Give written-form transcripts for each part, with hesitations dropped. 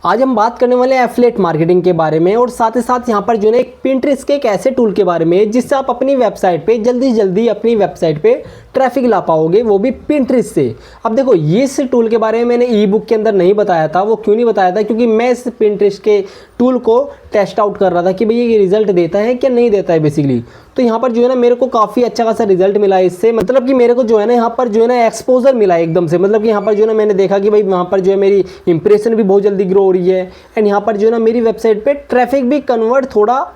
आज हम बात करने वाले हैं एफिलिएट मार्केटिंग के बारे में और साथ ही साथ यहाँ पर जो है एक पिंटरेस्ट के एक ऐसे टूल के बारे में जिससे आप अपनी वेबसाइट पे जल्दी अपनी वेबसाइट पे ट्रैफिक ला पाओगे, वो भी पिंटरेस्ट से। अब देखो, ये इस टूल के बारे में मैंने ई बुक के अंदर नहीं बताया था। वो क्यों नहीं बताया था? क्योंकि मैं इस पिंटरेस्ट के टूल को टेस्ट आउट कर रहा था कि भाई ये रिजल्ट देता है क्या नहीं देता है बेसिकली। तो यहाँ पर जो है ना मेरे को काफ़ी अच्छा खासा रिजल्ट मिला है इससे। मतलब कि मेरे को जो है ना यहाँ पर जो है ना एक्सपोजर मिला है एकदम से। मतलब कि यहाँ पर जो है ना मैंने देखा कि भाई वहाँ पर जो है मेरी इंप्रेशन भी बहुत जल्दी ग्रो हो रही है एंड यहाँ पर जो है ना मेरी वेबसाइट पे ट्रैफिक भी कन्वर्ट थोड़ा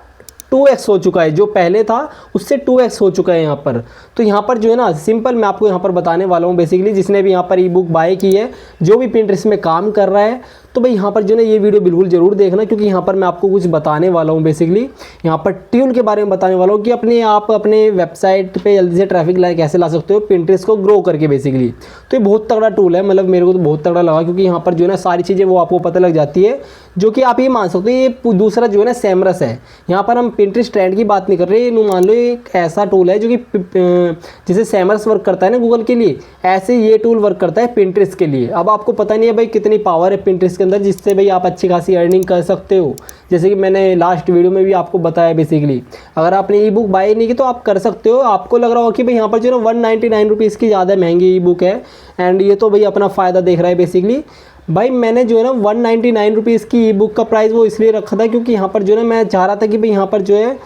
2x हो चुका है। जो पहले था उससे 2x हो चुका है यहाँ पर। तो यहाँ पर जो है ना सिंपल मैं आपको यहाँ पर बताने वाला हूँ बेसिकली, जिसने भी यहाँ पर ई बुक बाय की है, जो भी पिंटरेस्ट में काम कर रहा है, तो भाई यहाँ पर जो है ना ये वीडियो बिल्कुल ज़रूर देखना, क्योंकि यहाँ पर मैं आपको कुछ बताने वाला हूँ बेसिकली। यहाँ पर ट्यून के बारे में बताने वाला हूँ कि आप अपने वेबसाइट पे जल्दी से ट्रैफिक कैसे ला सकते हो पिंटरेस्ट को ग्रो करके बेसिकली। तो ये बहुत तगड़ा टूल है, मतलब मेरे को तो बहुत तगड़ा लगा, क्योंकि यहाँ पर जो है ना सारी चीज़ें वो आपको पता लग जाती है, जो कि आप ये मान सकते हो। ये दूसरा जो है ना सेमरस है। यहाँ पर हम पिंटरेस्ट ट्रेंड की बात नहीं कर रहे, मान लो एक ऐसा टूल है जो कि जैसे सेमरस वर्क करता है ना गूगल के लिए, ऐसे ये टूल वर्क करता है पिंटरेस्ट के लिए। अब आपको पता नहीं है भाई कितनी पावर है पिंटरेस्ट के अंदर, जिससे भाई आप अच्छी खासी अर्निंग कर सकते हो। जैसे कि मैंने लास्ट वीडियो में भी आपको बताया बेसिकली, अगर आपने ई बुक बाय नहीं की तो आप कर सकते हो। आपको लग रहा हो कि भाई यहाँ पर जो है 199 रुपीज़ की ज़्यादा महंगी ई बुक है एंड ये तो भाई अपना फ़ायदा देख रहा है बेसिकली। भाई मैंने जो है ना 199 रुपीज़ की ई बुक का प्राइस वो इसलिए रखा था क्योंकि यहाँ पर जो है ना मैं चाह रहा था कि भाई यहाँ पर जो है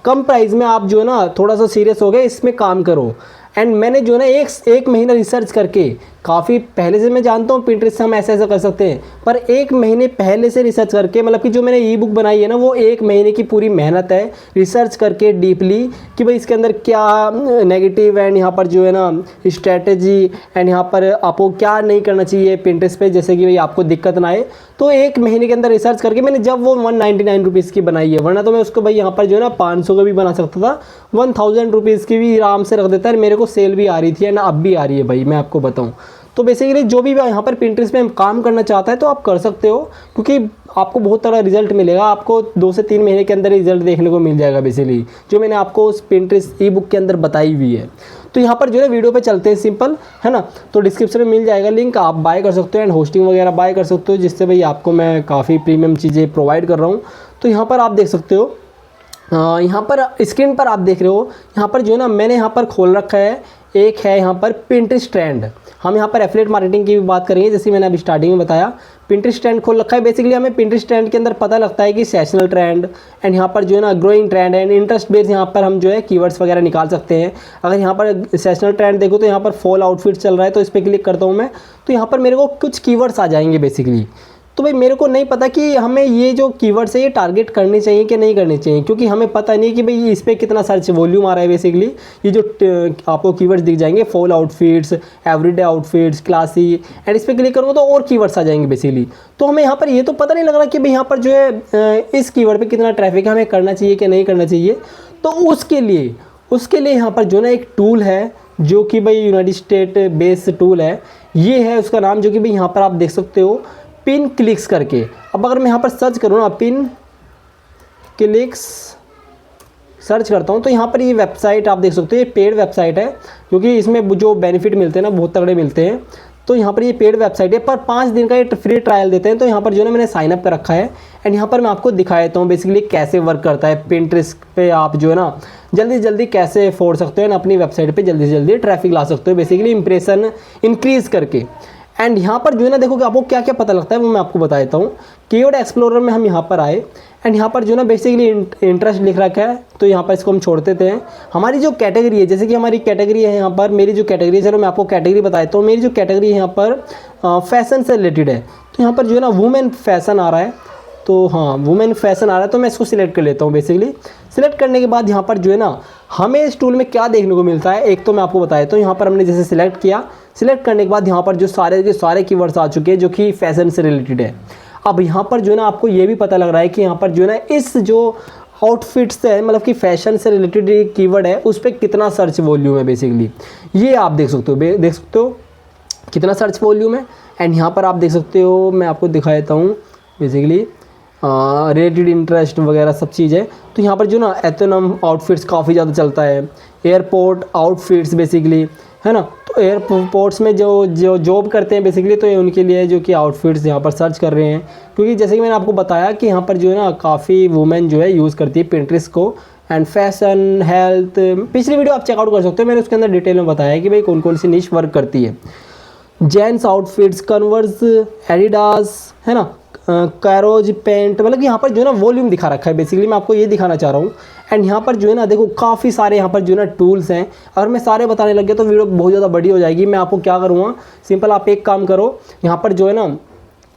कम प्राइस में आप जो है ना थोड़ा सा सीरियस हो गए इसमें काम करो। एंड मैंने जो है ना एक महीना रिसर्च करके, काफ़ी पहले से मैं जानता हूँ पिंटरेस्ट से हम ऐसा कर सकते हैं, पर एक महीने पहले से रिसर्च करके, मतलब कि जो मैंने ई बुक बनाई है ना वो एक महीने की पूरी मेहनत है रिसर्च करके डीपली कि भाई इसके अंदर क्या नेगेटिव एंड यहाँ पर जो है ना स्ट्रेटेजी एंड यहाँ पर आपको क्या नहीं करना चाहिए पिंटरेस्ट पे, जैसे कि भाई आपको दिक्कत ना आए। तो एक महीने के अंदर रिसर्च करके मैंने जब वो 199 रुपीज़ की बनाई है, वरना तो मैं उसको भाई यहाँ पर जो है ना 500 का भी बना सकता था, 1000 रुपीज़ की भी आराम से रख देता है। मेरे को सेल भी आ रही थी ना, अब भी आ रही है भाई, मैं आपको बताऊँ तो बेसिकली जो भी यहाँ पर पिंटरेस्ट में काम करना चाहता है तो आप कर सकते हो, क्योंकि आपको बहुत तरह रिजल्ट मिलेगा। आपको 2 से 3 महीने के अंदर रिजल्ट देखने को मिल जाएगा बेसिकली, जो मैंने आपको उस पिंटरेस्ट ई बुक के अंदर बताई हुई है। तो यहाँ पर जो है वीडियो पे चलते हैं सिंपल, है ना। तो डिस्क्रिप्शन में मिल जाएगा लिंक, आप बाय कर सकते हो एंड होस्टिंग वगैरह बाय कर सकते हो, जिससे भाई आपको मैं काफ़ी प्रीमियम चीज़ें प्रोवाइड कर रहा हूँ। तो यहाँ पर आप देख सकते हो, यहाँ पर स्क्रीन पर आप देख रहे हो, यहाँ पर जो है ना मैंने यहाँ पर खोल रखा है, एक है यहाँ पर पिंटरेस्ट ट्रेंड। हम यहाँ पर एफिलिएट मार्केटिंग की भी बात करेंगे, जैसे मैंने अभी स्टार्टिंग में बताया पिंटरेस्ट ट्रेंड खोल रखा है। बेसिकली हमें पिंटरेस्ट ट्रेंड के अंदर पता लगता है कि सेशनल ट्रेंड एंड यहाँ पर जो है ना growing trend and interest based, यहाँ पर हम जो है कीवर्ड्स वगैरह निकाल सकते हैं। अगर यहाँ पर सेशनल ट्रेंड देखो तो यहाँ पर फॉल आउटफिट चल रहा है, तो इस पर क्लिक करता हूँ मैं, तो यहाँ पर मेरे को कुछ कीवर्ड्स आ जाएंगे बेसिकली। तो भाई मेरे को नहीं पता कि हमें ये जो कीवर्ड्स है ये टारगेट करनी चाहिए कि नहीं करनी चाहिए, क्योंकि हमें पता नहीं कि भाई इस पर कितना सर्च वॉल्यूम आ रहा है बेसिकली। ये जो आपको कीवर्ड्स दिख जाएंगे, fall outfits, everyday outfits, classy, and इस पर क्लिक करूँगा तो और कीवर्ड्स आ जाएंगे बेसिकली। तो हमें यहाँ पर ये तो पता नहीं लग रहा कि भाई यहाँ पर जो है इस कीवर्ड पर कितना ट्रैफिक हमें करना चाहिए कि नहीं करना चाहिए। तो उसके लिए यहाँ पर जो ना एक टूल है जो कि भाई यूनाइटेड स्टेट बेस्ड टूल है, ये है उसका नाम, जो कि भाई यहाँ पर आप देख सकते हो पिन क्लिक्स करके। अब अगर मैं यहाँ पर सर्च करूँ ना, पिन क्लिक्स सर्च करता हूँ, तो यहाँ पर ये वेबसाइट आप देख सकते हो, ये पेड वेबसाइट है, क्योंकि इसमें जो बेनिफिट मिलते हैं ना बहुत तगड़े मिलते हैं। तो यहाँ पर ये पेड वेबसाइट है, पर 5 दिन का ये फ्री ट्रायल देते हैं। तो यहाँ पर जो है ना मैंने साइन अप कर रखा है एंड यहाँ पर मैं आपको दिखा देता हूँ बेसिकली कैसे वर्क करता है पिंटरेस्ट पे। आप जो है ना जल्दी कैसे फोड़ सकते हो ना अपनी वेबसाइट पे जल्दी ट्रैफिक ला सकते हो बेसिकली इंप्रेशन इंक्रीज़ करके। एंड यहाँ पर जो है ना देखो कि आपको क्या क्या पता लगता है वो मैं आपको बता देता हूँ। कीवर्ड एक्सप्लोरर में हम यहाँ पर आए एंड यहाँ पर जो है ना बेसिकली इंटरेस्ट लिख रखा है, तो यहाँ पर इसको हम छोड़ देते हैं। हमारी जो कैटेगरी है, जैसे कि हमारी कैटेगरी है यहाँ पर, मेरी जो कैटेगरी है, चलो मैं आपको कैटेगरी बता देता हूँ। मेरी जो कैटेगरी है यहाँ पर फैशन से रिलेटेड है, तो यहाँ पर जो है ना वुमेन फैशन आ रहा है। तो हाँ, वुमेन फैशन आ रहा है, तो मैं इसको सिलेक्ट कर लेता हूँ बेसिकली। सिलेक्ट करने के बाद यहाँ पर जो है ना हमें इस टूल में क्या देखने को मिलता है, एक तो मैं आपको बताया, तो यहाँ पर हमने जैसे सिलेक्ट किया, सिलेक्ट करने के बाद यहाँ पर जो सारे के सारे कीवर्ड्स आ चुके हैं जो कि फैशन से रिलेटेड है। अब यहाँ पर जो है ना आपको ये भी पता लग रहा है कि यहाँ पर जो है ना इस जो आउटफिट्स है, मतलब कि फैशन से रिलेटेड कीवर्ड है, उस पर कितना सर्च वॉल्यूम है बेसिकली, ये आप देख सकते हो कितना सर्च वॉल्यूम है। एंड यहाँ पर आप देख सकते हो, मैं आपको दिखा देता हूँ बेसिकली रिलेटेड इंटरेस्ट वगैरह सब चीज़ है। तो यहाँ पर जो ना एथोनम आउटफिट्स काफ़ी ज़्यादा चलता है, एयरपोर्ट आउटफिट्स बेसिकली, है ना। तो एयरपोर्ट्स में जो जॉब करते हैं बेसिकली, तो ये उनके लिए जो कि आउटफिट्स यहाँ पर सर्च कर रहे हैं, क्योंकि जैसे कि मैंने आपको बताया कि यहाँ पर जो है ना काफ़ी वुमेन जो है यूज़ करती है पिंटरेस्ट को। एंड फैशन, हेल्थ, पिछली वीडियो आप चेकआउट कर सकते हो, मैंने उसके अंदर डिटेल में बताया कि भाई कौन कौन सी निश वर्क करती है। जेंट्स आउटफिट्स, कन्वर्स, एडिडास, है ना, कैरोज पेंट, मतलब कि यहाँ पर जो है ना वॉल्यूम दिखा रखा है। बेसिकली मैं आपको ये दिखाना चाह रहा हूँ। एंड यहाँ पर जो है ना देखो काफ़ी सारे यहाँ पर जो है ना टूल्स हैं। अगर मैं सारे बताने लग गया तो वीडियो बहुत ज़्यादा बड़ी हो जाएगी। मैं आपको क्या करूँगा, सिंपल आप एक काम करो, यहाँ पर जो है ना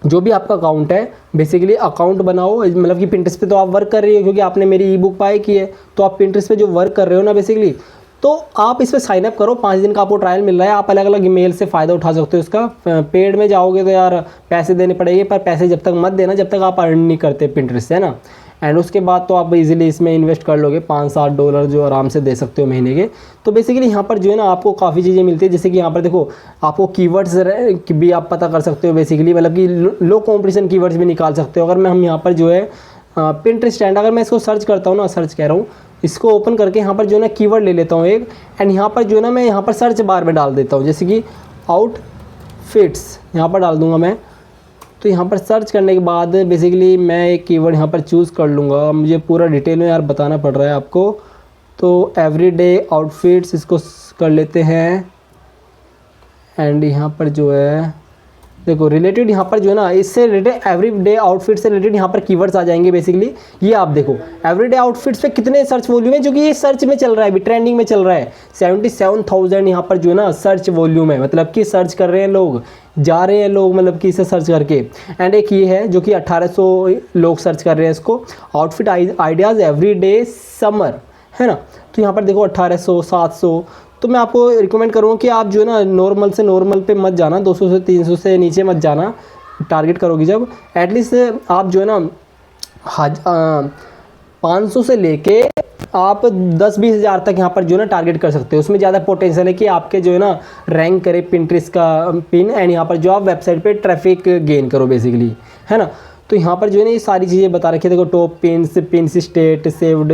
जो भी आपका अकाउंट है बेसिकली अकाउंट बनाओ। मतलब कि पिंटरेस्ट पे तो आप वर्क कर रही हो क्योंकि आपने मेरी ई बुक बाय की है, तो आप पिंटरेस्ट पे जो वर्क कर रहे हो ना बेसिकली, तो आप इस पर साइन अप करो। 5 दिन का आपको ट्रायल मिल रहा है, आप अलग अलग ईमेल से फ़ायदा उठा सकते हो इसका। पेड में जाओगे तो यार पैसे देने पड़ेंगे, पर पैसे जब तक मत देना जब तक आप अर्न नहीं करते पिंटरेस्ट से, है ना। एंड उसके बाद तो आप इजीली इसमें इन्वेस्ट कर लोगे, $5-7 जो आराम से दे सकते हो महीने के। तो बेसिकली यहाँ पर जो है ना आपको काफ़ी चीज़ें मिलती है, जैसे कि यहाँ पर देखो आपको कीवर्ड्स भी आप पता कर सकते हो बेसिकली, मतलब कि लो कॉम्पिटिशन कीवर्ड्स भी निकाल सकते हो। अगर मैं हम यहाँ पर जो है पिंटरेस्ट स्टैंड, अगर मैं इसको सर्च करता हूँ ना, सर्च कह रहा हूँ, इसको ओपन करके यहाँ पर जो है ना कीवर्ड ले लेता हूँ एक, एंड यहाँ पर जो है ना मैं यहाँ पर सर्च बार में डाल देता हूँ, जैसे कि आउटफिट्स यहाँ पर डाल दूँगा मैं। तो यहाँ पर सर्च करने के बाद बेसिकली मैं एक कीवर्ड यहाँ पर चूज़ कर लूँगा। मुझे पूरा डिटेल में यार बताना पड़ रहा है आपको, तो एवरीडे आउटफिट्स इसको कर लेते हैं। एंड यहाँ पर जो है देखो रिलेटेड, यहाँ पर जो है ना इससे रिलेटेड एवरीडे आउटफिट से रिलेटेड यहाँ पर कीवर्ड्स आ जाएंगे बेसिकली। ये आप देखो एवरीडे आउटफिट्स पे कितने सर्च वॉल्यूम है, जो कि ये सर्च में चल रहा है, अभी ट्रेंडिंग में चल रहा है। 77,000 यहाँ पर जो है ना सर्च वॉल्यूम है, मतलब कि सर्च कर रहे हैं लोग, जा रहे हैं लोग, मतलब कि इसे सर्च करके। एंड एक ये है जो कि 1800 लोग सर्च कर रहे हैं इसको, आउटफिट आइडियाज़ एवरीडे समर, है ना। तो यहाँ पर देखो 1800, 700। तो मैं आपको रिकमेंड करूँगा कि आप जो है ना नॉर्मल से नॉर्मल पे मत जाना, 200 से 300 से नीचे मत जाना। टारगेट करोगी जब एटलीस्ट आप जो है ना 500 से लेके आप 10-20 हज़ार तक यहाँ पर जो है ना टारगेट कर सकते हो। उसमें ज़्यादा पोटेंशियल है कि आपके जो है ना रैंक करे पिंटरेस्ट का पिन, एंड यहाँ पर जो आप वेबसाइट पे ट्रैफिक गेन करो बेसिकली, है ना। तो यहाँ पर जो है ना ये सारी चीज़ें बता रखी है, देखो top pins state saved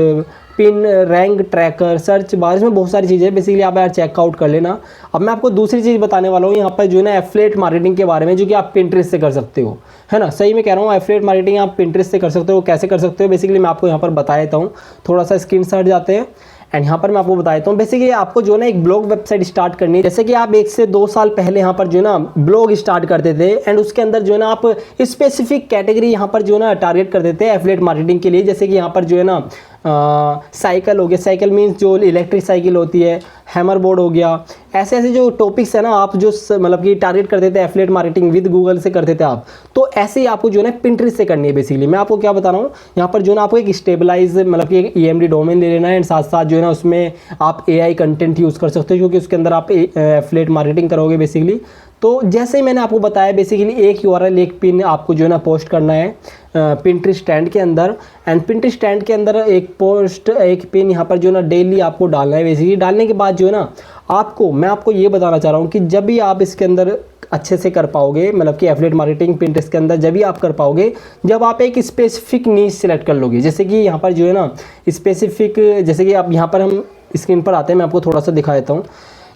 pin, rank tracker, search bar, इसमें बहुत सारी चीज़ें बेसिकली आप यार चेकआउट कर लेना। अब मैं आपको दूसरी चीज़ बताने वाला हूँ यहाँ पर जो है ना एफिलिएट मार्केटिंग के बारे में, जो कि आप पिंटरेस्ट से कर सकते हो, है ना। सही में कह रहा हूँ, एफिलिएट मार्केटिंग आप पिंटरेस्ट से कर सकते हो। कैसे कर सकते हो बेसिकली मैं आपको यहाँ पर बता देता हूँ, थोड़ा सा स्क्रीनशॉट जाते हैं। एंड यहाँ पर मैं आपको बता देता हूँ बेसिकली आपको जो है ना एक ब्लॉग वेबसाइट स्टार्ट करनी है। जैसे कि आप 1 से 2 साल पहले यहाँ पर जो है ना ब्लॉग स्टार्ट करते थे, एंड उसके अंदर जो है ना आप स्पेसिफिक कैटेगरी यहाँ पर जो है ना टारगेट कर देते हैं एफिलिएट मार्केटिंग के लिए। जैसे कि यहाँ पर जो है ना साइकिल हो गया, साइकिल मीन्स जो इलेक्ट्रिक साइकिल होती है, हैमर बोर्ड हो गया, ऐसे ऐसे जो टॉपिक्स है ना आप जो मतलब कि टारगेट करते थे एफिलिएट मार्केटिंग विद गूगल से करते थे आप, तो ऐसे ही आपको जो है ना पिंटरेस्ट से करनी है बेसिकली। मैं आपको क्या बता रहा हूँ, यहाँ पर जो है ना आपको एक स्टेबलाइज मतलब कि एक EMD डोमेन ले लेना है, एंड साथ साथ जो है ना उसमें आप AI कंटेंट यूज़ कर सकते हो, क्योंकि उसके अंदर आप एफिलिएट मार्केटिंग करोगे बेसिकली। तो जैसे ही मैंने आपको बताया बेसिकली एक URL एक पिन आपको जो है ना पोस्ट करना है पिंटरेस्ट स्टैंड के अंदर, एंड पिंटरेस्ट स्टैंड के अंदर एक पोस्ट एक पिन यहाँ पर जो है ना डेली आपको डालना है बेसिकली। डालने के बाद जो है ना आपको मैं आपको ये बताना चाह रहा हूँ कि जब भी आप इसके अंदर अच्छे से कर पाओगे, मतलब कि एफिलिएट मार्केटिंग पिंटरेस्ट के अंदर जब भी आप कर पाओगे जब आप एक स्पेसिफिक नीश सेलेक्ट कर लोगे। जैसे कि यहाँ पर जो है ना स्पेसिफिक, जैसे कि आप यहाँ पर हम स्क्रीन पर आते हैं, मैं आपको थोड़ा सा दिखा देता हूँ।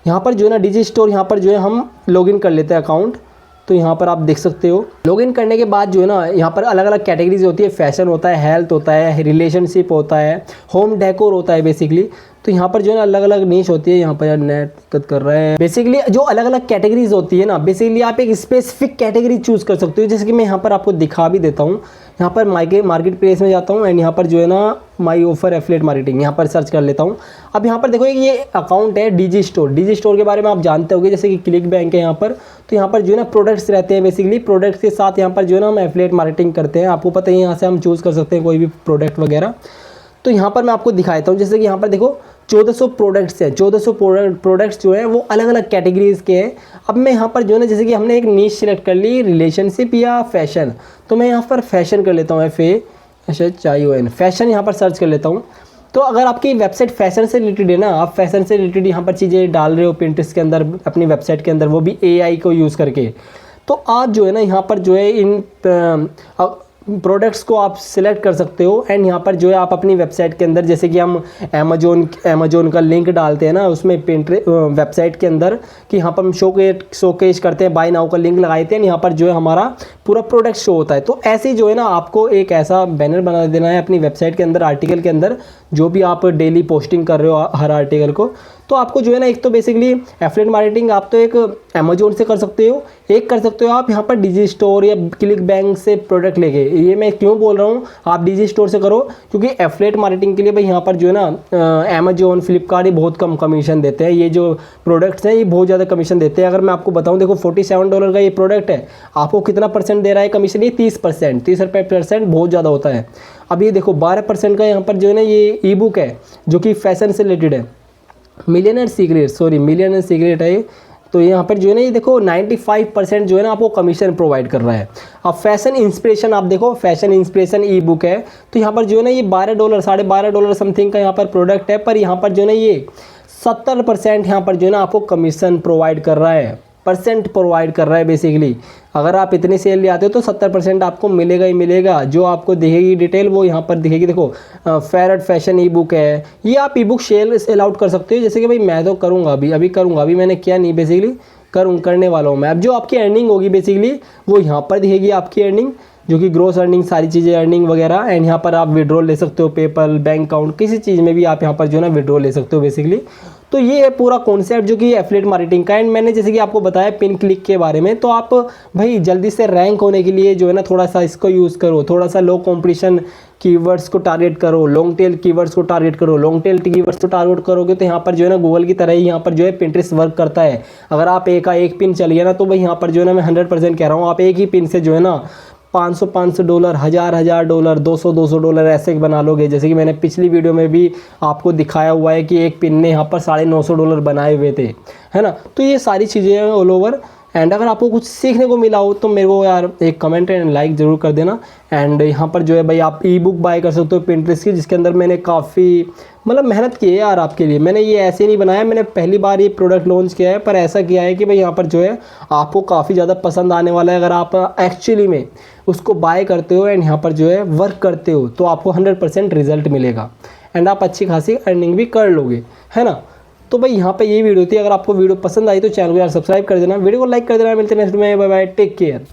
यहाँ पर जो है ना डिजी स्टोर, यहाँ पर जो है हम लॉगिन कर लेते हैं अकाउंट। तो यहाँ पर आप देख सकते हो लॉगिन करने के बाद जो है ना यहाँ पर अलग अलग कैटेगरीज होती है, फैशन होता है, हेल्थ होता है, रिलेशनशिप होता है, होम डेकोर होता है बेसिकली। तो यहाँ पर जो है ना अलग अलग नीश होती है। यहाँ पर यार नेट दिक्कत कर रहा है। बेसिकली जो अलग अलग कैटेगरीज होती है ना, बेसिकली आप एक स्पेसिफिक कैटेगरी चूज़ कर सकते हो, जैसे कि मैं यहाँ पर आपको दिखा भी देता हूँ। यहाँ पर मार्केट प्लेस में जाता हूँ, एंड यहाँ पर जो है ना माई ऑफर एफिलिएट मार्केटिंग यहाँ पर सर्च कर लेता हूँ। अब यहाँ पर देखो ये अकाउंट है डिजी स्टोर के बारे में आप जानते होंगे, जैसे कि क्लिक बैंक है यहाँ पर। तो यहाँ पर जो है ना प्रोडक्ट्स रहते हैं बेसिकली, प्रोडक्ट्स के साथ यहाँ पर जो है ना हम एफिलिएट मार्केटिंग करते हैं। आपको पता है यहाँ से हम चूज़ कर सकते हैं कोई भी प्रोडक्ट वगैरह। तो यहाँ पर मैं आपको दिखाता हूँ, जैसे कि यहाँ पर देखो 1400 प्रोडक्ट्स हैं। 1400 प्रोडक्ट्स जो है वो अलग अलग कैटेगरीज़ के हैं। अब मैं यहाँ पर जो है ना जैसे कि हमने एक नीश सिलेक्ट कर ली, रिलेशनशिप या फैशन, तो मैं यहाँ पर फैशन कर लेता हूँ, FASHION फैशन यहाँ पर सर्च कर लेता हूँ। तो अगर आपकी वेबसाइट फैशन से रिलेटेड है ना, आप फैशन से रिलेटेड यहाँ पर चीज़ें डाल रहे हो पिंटरेस्ट के अंदर अपनी वेबसाइट के अंदर, वो भी AI को यूज़ करके, तो आप जो है ना यहाँ पर जो है इन प्रोडक्ट्स को आप सिलेक्ट कर सकते हो। एंड यहाँ पर जो है आप अपनी वेबसाइट के अंदर, जैसे कि हम अमेजोन का लिंक डालते हैं ना उसमें वेबसाइट के अंदर, कि यहाँ पर हम शोकेस करते हैं, बाय नाउ का लिंक लगाते हैं, यहाँ पर जो है हमारा पूरा प्रोडक्ट शो होता है। तो ऐसे ही जो है ना आपको एक ऐसा बैनर बना देना है अपनी वेबसाइट के अंदर, आर्टिकल के अंदर, जो भी आप डेली पोस्टिंग कर रहे हो हर आर्टिकल को। तो आपको जो है ना एक तो बेसिकली एफिलिएट मार्केटिंग आप तो एक अमेजोन से कर सकते हो, एक कर सकते हो आप यहाँ पर डिजी स्टोर या क्लिक बैंक से प्रोडक्ट लेके। ये मैं क्यों बोल रहा हूँ आप डिजी स्टोर से करो, क्योंकि एफिलिएट मार्केटिंग के लिए भाई यहाँ पर जो है ना अमेजोन, फ्लिपकार्ट ये बहुत कम कमीशन देते हैं। ये जो प्रोडक्ट्स हैं ये बहुत ज़्यादा कमीशन देते हैं। अगर मैं आपको बताऊँ, देखो $47 का ये प्रोडक्ट है, आपको कितना परसेंट दे रहा है कमीशन? ये 30%, 30 रुपये % बहुत ज़्यादा होता है। अब ये देखो 12% का यहाँ पर जो है ना ये ई बुक है जो कि फैशन से रिलेटेड है, मिलियनर सीक्रेट है ये। तो यहाँ पर जो है ना ये देखो 95% जो है ना आपको कमीशन प्रोवाइड कर रहा है। अब फैशन इंस्पिरेशन आप देखो, फैशन इंस्पिरेशन ई बुक है, तो यहाँ पर जो है ना ये $12, $12.5 समथिंग का यहाँ पर प्रोडक्ट है, पर यहाँ पर जो है ना ये 70% यहाँ पर जो है ना आपको कमीशन प्रोवाइड कर रहा है, बेसिकली। अगर आप इतनी सेल ले आते हो तो 70% आपको मिलेगा ही मिलेगा। जो आपको दिखेगी डिटेल वो यहाँ पर दिखेगी। देखो फेरट फैशन ई बुक है, ये आप ई बुक सेल आउट कर सकते हो। जैसे कि भाई मैं तो करूँगा, अभी मैंने किया नहीं, बेसिकली करने वाला हूँ मैं। अब जो आपकी अर्निंग होगी बेसिकली वो यहाँ पर दिखेगी, आपकी अर्निंग जो कि ग्रोस अर्निंग, सारी चीज़ें अर्निंग वगैरह। एंड यहाँ पर आप विड्रॉल ले सकते हो, पेपल, बैंक अकाउंट, किसी चीज़ में भी आप यहाँ पर जो है ना विड्रॉल ले सकते हो बेसिकली। तो ये है पूरा कॉन्सेप्ट जो कि एफिलिएट मार्केटिंग का। एंड मैंने जैसे कि आपको बताया पिन क्लिक के बारे में, तो आप भाई जल्दी से रैंक होने के लिए जो है ना थोड़ा सा इसको यूज़ करो, थोड़ा सा लो कॉम्पिटिशन कीवर्ड्स को टारगेट करो, लॉन्ग टेल कीवर्ड्स को टारगेट करो। लॉन्ग टेल कीवर्ड्स को टारगेट करोगे तो यहाँ पर जो है ना गूगल की तरह ही यहाँ पर जो है पिंटरेस्ट वर्क करता है। अगर आप एक पिन चलिए ना, तो भाई यहाँ पर जो है ना मैं 100% कह रहा हूँ, आप एक ही पिन से जो है ना $500, $1000, $200 ऐसे बना लोगे। जैसे कि मैंने पिछली वीडियो में भी आपको दिखाया हुआ है कि एक पिन ने यहाँ पर $950 बनाए हुए थे, है ना। तो ये सारी चीज़ें हैं ऑल ओवर। एंड अगर आपको कुछ सीखने को मिला हो तो मेरे को यार एक कमेंट एंड लाइक ज़रूर कर देना। एंड यहाँ पर जो है भाई आप ई बुक बाय कर सकते हो पिंटरेस्ट की, जिसके अंदर मैंने काफ़ी मेहनत की है यार आपके लिए। मैंने ये ऐसे नहीं बनाया, मैंने पहली बार ये प्रोडक्ट लॉन्च किया है, पर ऐसा किया है कि भाई यहाँ पर जो है आपको काफ़ी ज़्यादा पसंद आने वाला है। अगर आप एक्चुअली में उसको बाय करते हो एंड यहाँ पर जो है वर्क करते हो तो आपको 100% रिजल्ट मिलेगा एंड आप अच्छी खासी अर्निंग भी कर लोगे, है ना। तो भाई यहाँ पे ये वीडियो थी। अगर आपको वीडियो पसंद आई तो चैनल को यार सब्सक्राइब कर देना, वीडियो को लाइक कर देना। मिलते हैं नेक्स्ट में, बाय बाय, टेक केयर।